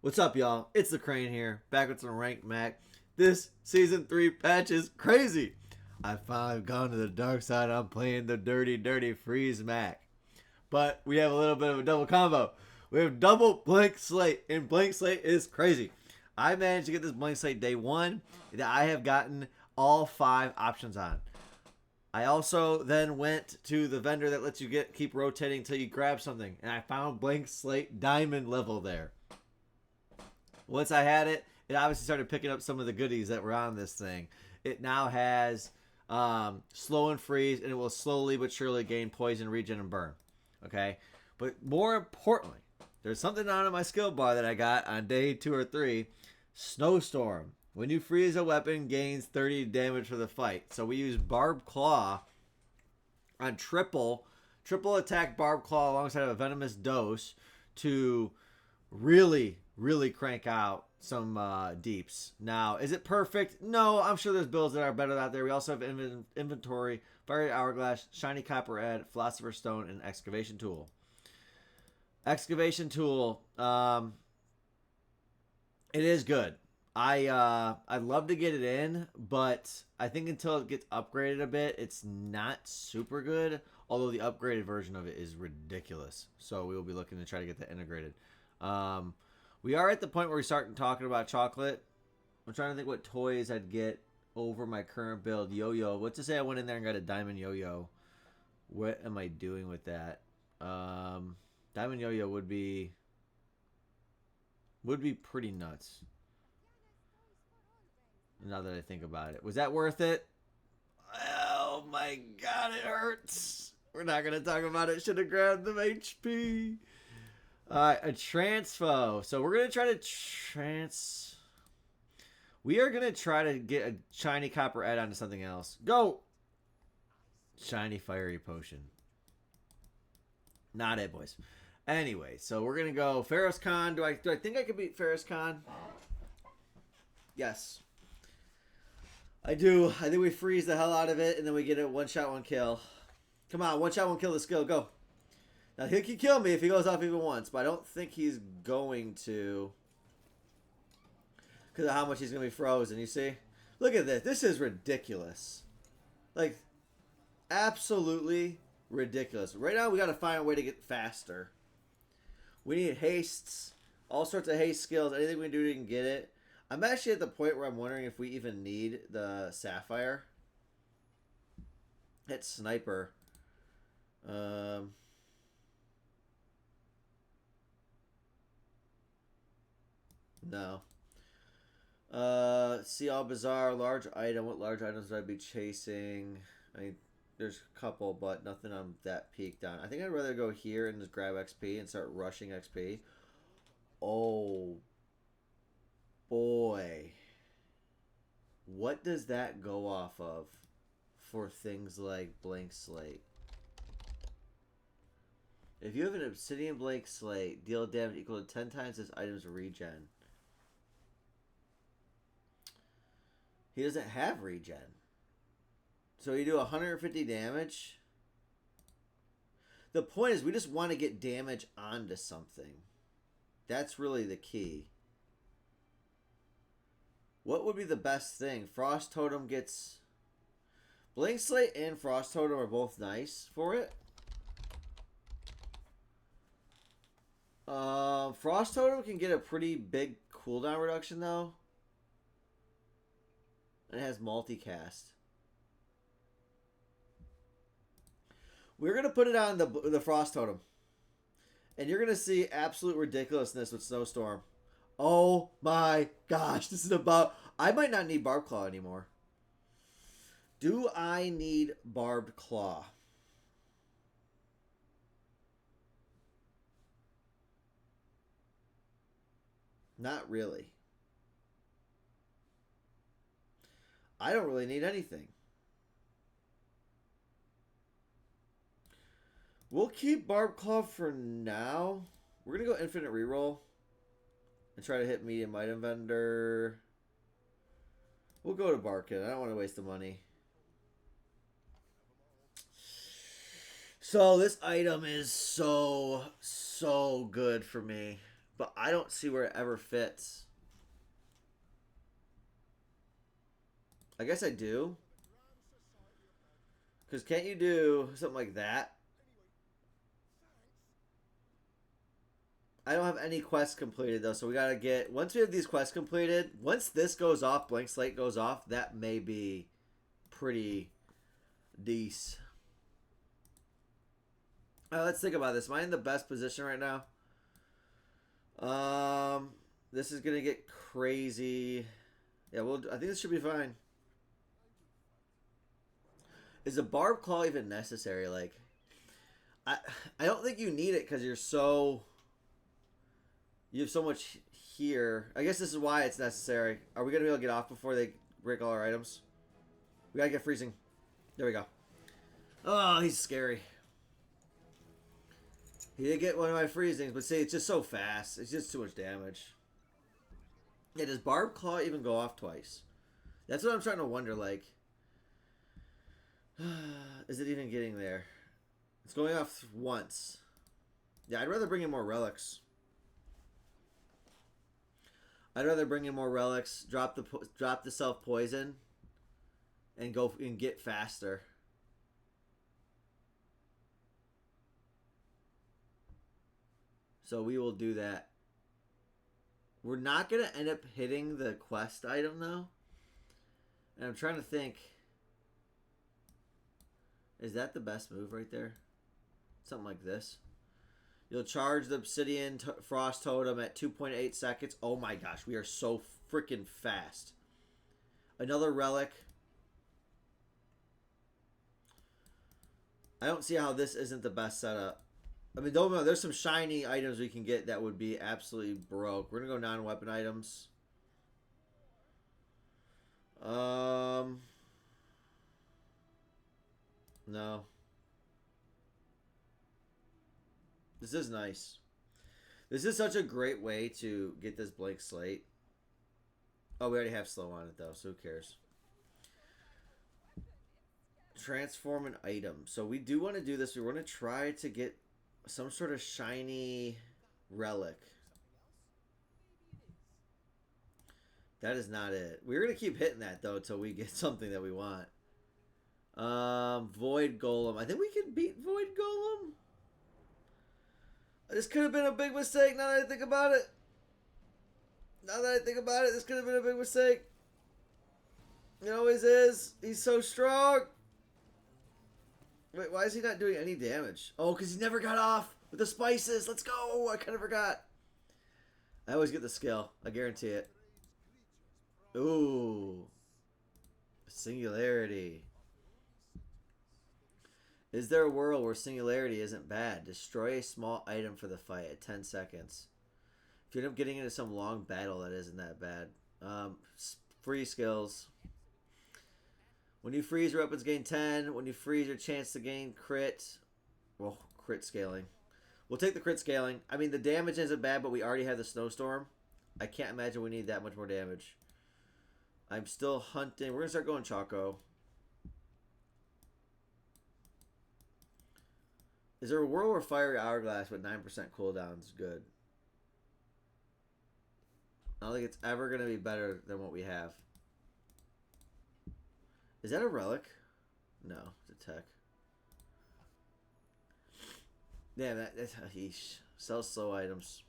What's up, y'all? It's the Crane here, back with some Ranked Mac. This Season 3 patch is crazy. I finally gone to the dark side. I'm playing the dirty, dirty Freeze Mac. But we have a little bit of a double combo. We have double Blank Slate, and Blank Slate is crazy. I managed to get this Blank Slate day one that I have gotten all 5 options on. I also then went to the vendor that lets you keep rotating until you grab something, and I found Blank Slate Diamond level there. Once I had it, it obviously started picking up some of the goodies that were on this thing. It now has slow and freeze, and it will slowly but surely gain poison, regen, and burn. Okay? But more importantly, there's something on my skill bar that I got on day 2 or 3. Snowstorm. When you freeze a weapon, gains 30 damage for the fight. So we use Barbed Claw on triple attack Barbed Claw alongside a Venomous Dose to really crank out some deeps. Now, is it perfect? No, I'm sure there's builds that are better out there. We also have inventory, Fiery Hourglass, Shiny Copperhead, Philosopher's Stone, and Excavation Tool. Excavation Tool, it is good. I'd love to get it in, but I think until it gets upgraded a bit, it's not super good. Although the upgraded version of it is ridiculous. So we will be looking to try to get that integrated. We are at the point where we start talking about chocolate. I'm trying to think what toys I'd get over my current build. Yo-yo. Let's just say I went in there and got a diamond yo-yo. What am I doing with that? Diamond yo-yo would be pretty nuts. Now that I think about it. Was that worth it? Oh my god, it hurts. We're not going to talk about it. Should have grabbed them HP. Alright, a transfo. So we're going to try to We are going to try to get a shiny copper add onto something else. Go! Shiny fiery potion. Not it, boys. Anyway, so we're going to go Ferris Khan. Do I think I can beat Ferris Khan? Yes. I do. I think we freeze the hell out of it, and then we get a one-shot, one-kill. Come on, one-shot, one-kill the skill. Go. Now, he can kill me if he goes off even once, but I don't think he's going to because of how much he's going to be frozen, you see? Look at this. This is ridiculous. Like, absolutely ridiculous. Right now, we got to find a way to get faster. We need hastes, all sorts of haste skills, anything we can do to even get it. I'm actually at the point where I'm wondering if we even need the Sapphire. Hit Sniper. No. See all Bazaar, large item. What large items would I be chasing? I mean, there's a couple, but nothing I'm that peaked on. I think I'd rather go here and just grab XP and start rushing XP. Oh, boy. What does that go off of for things like Blank Slate? If you have an Obsidian Blank Slate, deal damage equal to 10 times this item's regen. He doesn't have regen. So you do 150 damage. The point is we just want to get damage onto something. That's really the key. What would be the best thing? Frost Totem gets... Blank Slate and Frost Totem are both nice for it. Frost Totem can get a pretty big cooldown reduction, though. And it has multicast. We're going to put it on the Frost Totem. And you're going to see absolute ridiculousness with Snowstorm. Oh my gosh, this is about... I might not need Barbed Claw anymore. Do I need Barbed Claw? Not really. I don't really need anything. We'll keep Barbed Claw for now. We're going to go Infinite Reroll. And try to hit medium item vendor. We'll go to Barkin. I don't want to waste the money. So this item is so good for me. but I don't see where it ever fits. I guess I do. Because can't you do something like that? I don't have any quests completed though, so we gotta get once we have these quests completed. Once this goes off, blank slate goes off. That may be pretty decent. Let's think about this. Am I in the best position right now? This is gonna get crazy. Yeah, well, I think this should be fine. Is a barbed claw even necessary? Like, I I don't think you need it because you have so much here. I guess this is why it's necessary. Are we gonna be able to get off before they break all our items? We gotta get freezing. There we go. Oh, he's scary. He did get one of my freezings, but see, it's just so fast. It's just too much damage. Yeah, does Barb Claw even go off twice? That's what I'm trying to wonder, like... is it even getting there? It's going off once. Yeah, I'd rather bring in more relics. I'd rather bring in more relics, drop the self-poison, and go and get faster. So we will do that. We're not going to end up hitting the quest item, though. And I'm trying to think. Is that the best move right there? Something like this. You'll charge the Obsidian Frost Totem at 2.8 seconds. Oh my gosh, we are so freaking fast. Another relic. I don't see how this isn't the best setup. I mean, there's some shiny items we can get that would be absolutely broke. We're going to go non-weapon items. No. This is nice. This is such a great way to get this blank slate. Oh, we already have slow on it, though, so who cares? Transform an item. So we do want to do this. We want to try to get some sort of shiny relic. That is not it. We're going to keep hitting that, though, until we get something that we want. Void Golem. I think we can beat Void Golem. This could have been a big mistake now that I think about it. Now that I think about it, this could have been a big mistake. It always is. He's so strong. Wait, why is he not doing any damage? Oh, because he never got off with the spices. Let's go. I kind of forgot. I always get the skill. I guarantee it. Ooh. Singularity. Is there a world where singularity isn't bad? Destroy a small item for the fight at 10 seconds. If you end up getting into some long battle, that isn't that bad. Free skills. When you freeze, your weapons gain 10. When you freeze, your chance to gain crit. Well, crit scaling. We'll take the crit scaling. I mean, the damage isn't bad, but we already have the snowstorm. I can't imagine we need that much more damage. I'm still hunting. We're going to start going Choco. Is there a world where Fiery Hourglass with 9% cooldown is good? I don't think it's ever going to be better than what we have. Is that a relic? No, it's a tech. Yeah, that's yeesh. Sell slow items.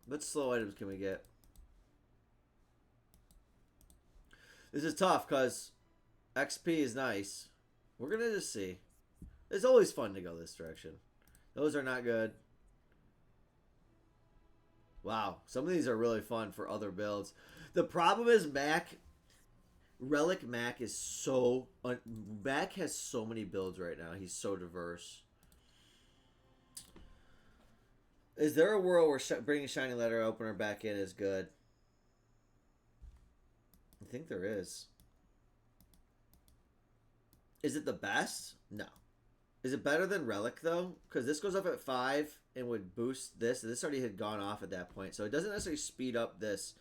What slow items can we get? This is tough because XP is nice. We're going to just see. It's always fun to go this direction. Those are not good. Wow. Some of these are really fun for other builds. The problem is Relic Mac is so... Mac has so many builds right now. He's so diverse. Is there a world where bringing Shiny Letter Opener back in is good? I think there is. Is it the best? No. Is it better than Relic, though? Because this goes up at 5 and would boost this. This already had gone off at that point. So it doesn't necessarily speed up this.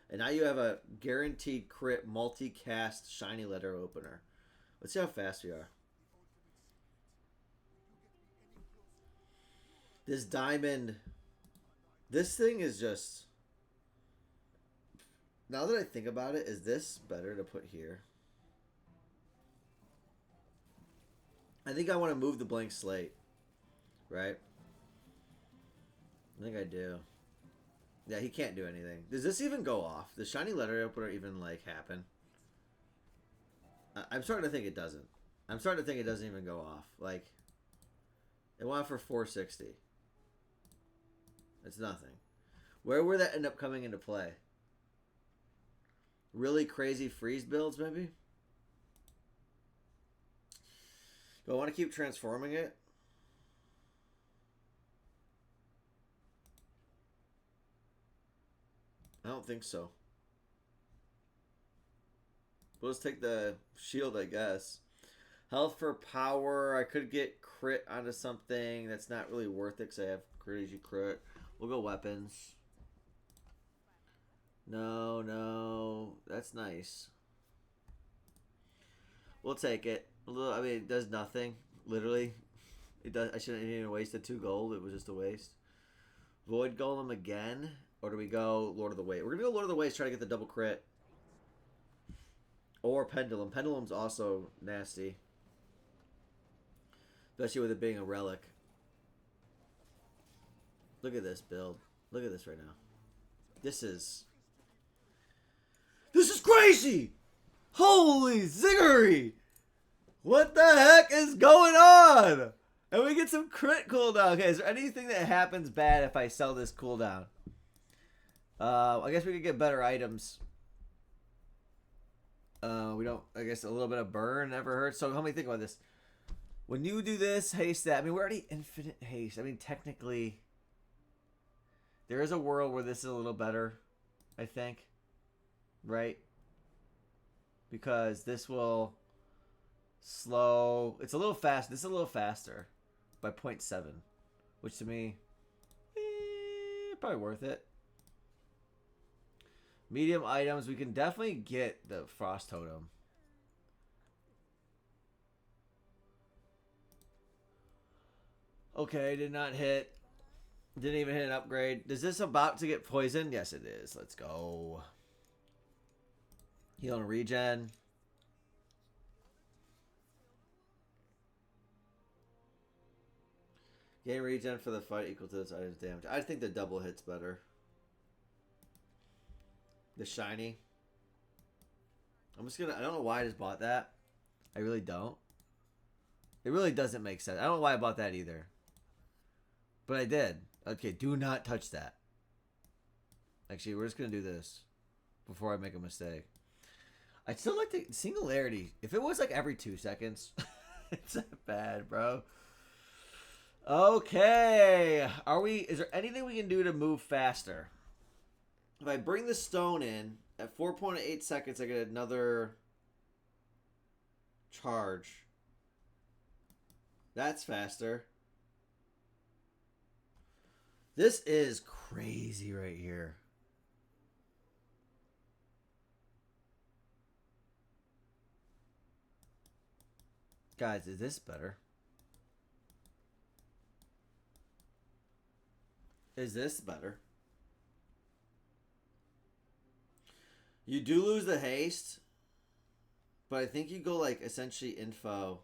And now you have a guaranteed crit multi-cast Shiny Letter Opener. Let's see how fast we are. This Diamond This thing is just. Now that I think about it, is this better to put here? I think I want to move the blank slate. Right? I think I do. Yeah, he can't do anything. Does this even go off? Does shiny letter opener even, like, happen? I'm starting to think it doesn't. I'm starting to think it doesn't even go off. Like, it went for 460. It's nothing. Where would that end up coming into play? Really crazy freeze builds, maybe? Do I want to keep transforming it? I don't think so. We'll just take the shield, I guess. Health for power. I could get crit onto something that's not really worth it because I have crazy crit. We'll go weapons. No, no. That's nice. We'll take it. I mean, it does nothing. Literally. It does. I shouldn't have even wasted 2 gold. It was just a waste. Void Golem again. Or do we go Lord of the Waste? We're going to go Lord of the Waste, try to get the double crit. Or Pendulum. Pendulum's also nasty. Especially with it being a relic. Look at this build. Look at this right now. This is crazy! Holy ziggery! What the heck is going on? And we get some crit cooldown. Okay, is there anything that happens bad if I sell this cooldown? I guess we could get better items. We don't. I guess a little bit of burn never hurts. So help me think about this. When you do this, haste that. I mean, we're already infinite haste. I mean, technically, there is a world where this is a little better. I think, right? Because this will slow. It's a little fast. This is a little faster by 0.7, which to me, probably worth it. Medium items, we can definitely get the Frost Totem. Okay, did not hit. Didn't even hit an upgrade. Is this about to get poisoned? Yes, it is. Let's go. Heal and regen. Gain regen for the fight equal to this item's damage. I think the double hit's better. The shiny. I'm just gonna. I don't know why I just bought that. I really don't. It really doesn't make sense. I don't know why I bought that either. But I did. Okay, do not touch that. Actually, we're just gonna do this before I make a mistake. I'd still like the singularity. If it was like every 2 seconds, it's not bad, bro. Okay. Is there anything we can do to move faster? If I bring the stone in, at 4.8 seconds, I get another charge. That's faster. This is crazy right here. Guys, is this better? Is this better? You do lose the haste, but I think you go like essentially info.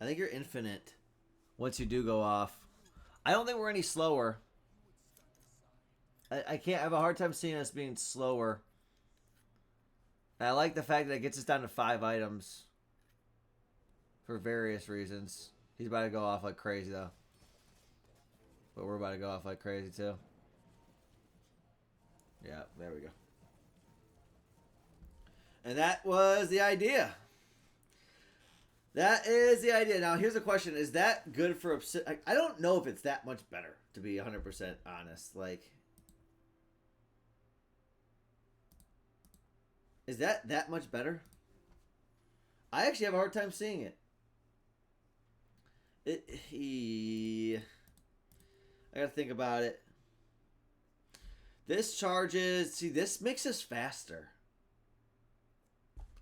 I think you're infinite once you do go off. I don't think we're any slower. I can't. I have a hard time seeing us being slower. And I like the fact that it gets us down to 5 items for various reasons. He's about to go off like crazy though. But we're about to go off like crazy too. Yeah, there we go. And that was the idea. That is the idea. Now, here's the question. Is that good for... I don't know if it's that much better, to be 100% honest. Like... Is that much better? I actually have a hard time seeing it. I gotta think about it. This charges... See, this makes us faster.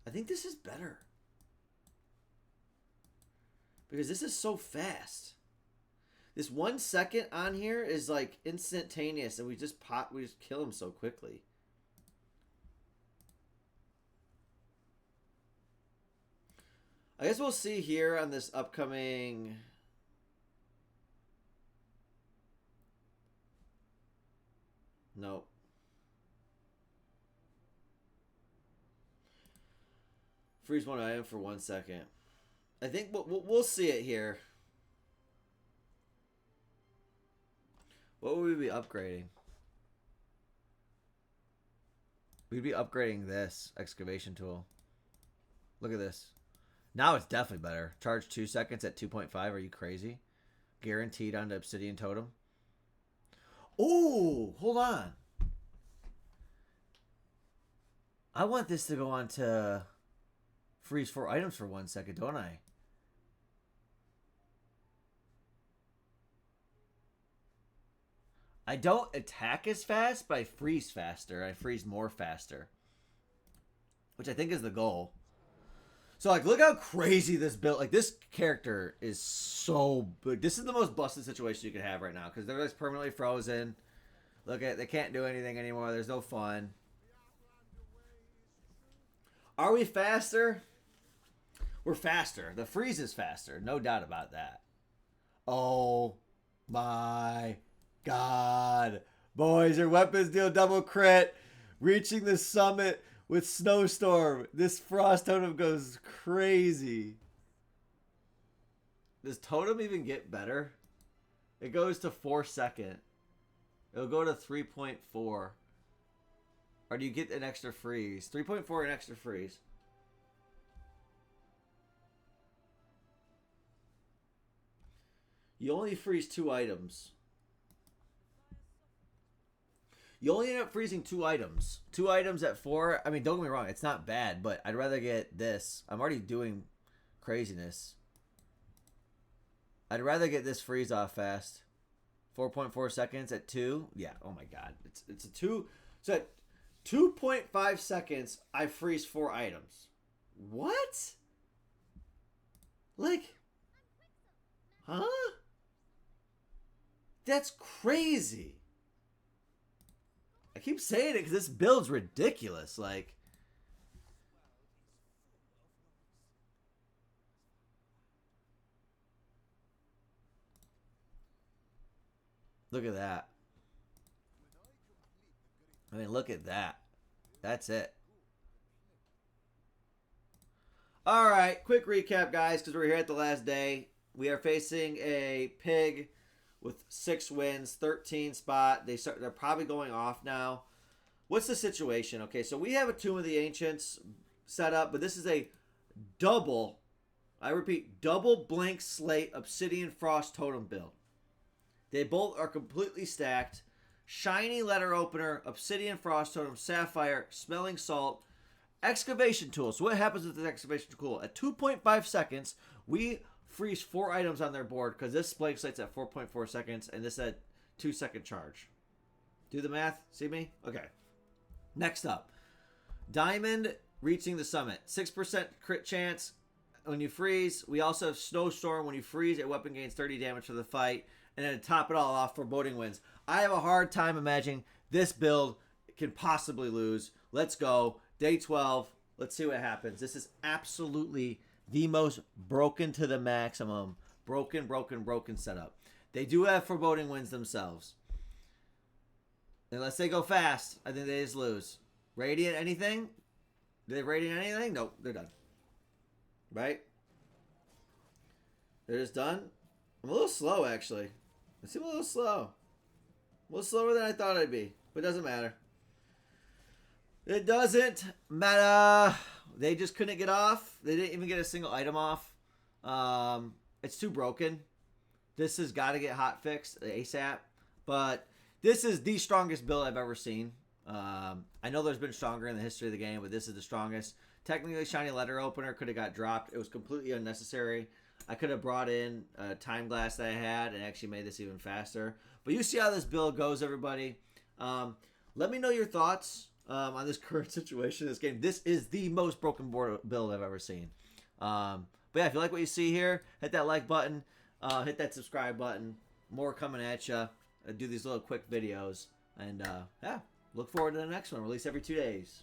I think this is better. Because this is so fast. This 1 second on here is like instantaneous, and we just kill him so quickly. I guess we'll see here on this upcoming. Nope. Freeze one item for 1 second. I think we'll see it here. What would we be upgrading? We'd be upgrading this excavation tool. Look at this. Now it's definitely better. Charge 2 seconds at 2.5. Are you crazy? Guaranteed on the obsidian totem. Oh, hold on. I want this to go on to freeze 4 items for 1 second, don't I? I don't attack as fast, but I freeze faster. I freeze more faster. Which I think is the goal. So, like, look how crazy this build... Like, this character is so big. This is the most busted situation you could have right now. Because they're just permanently frozen. Look at... They can't do anything anymore. There's no fun. Are we faster? We're faster. The freeze is faster. No doubt about that. Oh my God. Boys, your weapons deal double crit. Reaching the summit with Snowstorm. This Frost Totem goes crazy. Does Totem even get better? It goes to 4 second. It'll go to 3.4. Or do you get an extra freeze? 3.4 an extra freeze. You only freeze 2 items. You only end up freezing 2 items. 2 items at 4. I mean, don't get me wrong. It's not bad, but I'd rather get this. I'm already doing craziness. I'd rather get this freeze off fast. 4.4 seconds at 2. Yeah, oh my God. It's a 2. So at 2.5 seconds, I freeze 4 items. What? Like, huh? That's crazy. I keep saying it because this build's ridiculous. Like, look at that. I mean, look at that. That's it. All right, quick recap, guys, because we're here at the last day. We are facing a pig with 6 wins, 13 spot. They're probably going off now. What's the situation? Okay, so we have a Tomb of the Ancients set up, but this is a double, I repeat, double blank slate Obsidian Frost Totem build. They both are completely stacked. Shiny letter opener, Obsidian Frost Totem, Sapphire, Smelling Salt, Excavation Tool. So what happens with this Excavation Tool? At 2.5 seconds, we freeze 4 items on their board because this blank slate's at 4.4 seconds and this at 2 second charge. Do the math? See me? Okay. Next up, Diamond reaching the summit. 6% crit chance when you freeze. We also have Snowstorm. When you freeze, a weapon gains 30 damage for the fight. And then to top it all off, Foreboding Winds. I have a hard time imagining this build can possibly lose. Let's go. Day 12. Let's see what happens. This is absolutely the most broken to the maximum. Broken setup. They do have Foreboding Winds themselves. Unless they go fast, I think they just lose. Radiant anything? Do they Radiant anything? Nope, they're done. Right? They're just done? I'm a little slow, actually. I seem a little slow. A little slower than I thought I'd be. But it doesn't matter. It doesn't matter. They just couldn't get off. They didn't even get a single item off. It's too broken. This has got to get hot fixed ASAP. But this is the strongest build I've ever seen. I know there's been stronger in the history of the game, but this is the strongest. Technically, Shiny Letter Opener could have got dropped. It was completely unnecessary. I could have brought in a time glass that I had and actually made this even faster. But you see how this build goes, everybody. Let me know your thoughts on this current situation in this game. This is the most broken board build I've ever seen. But yeah, if you like what you see here, hit that like button. Hit that subscribe button. more coming at you. I do these little quick videos. And, yeah, look forward to the next one. Release every 2 days.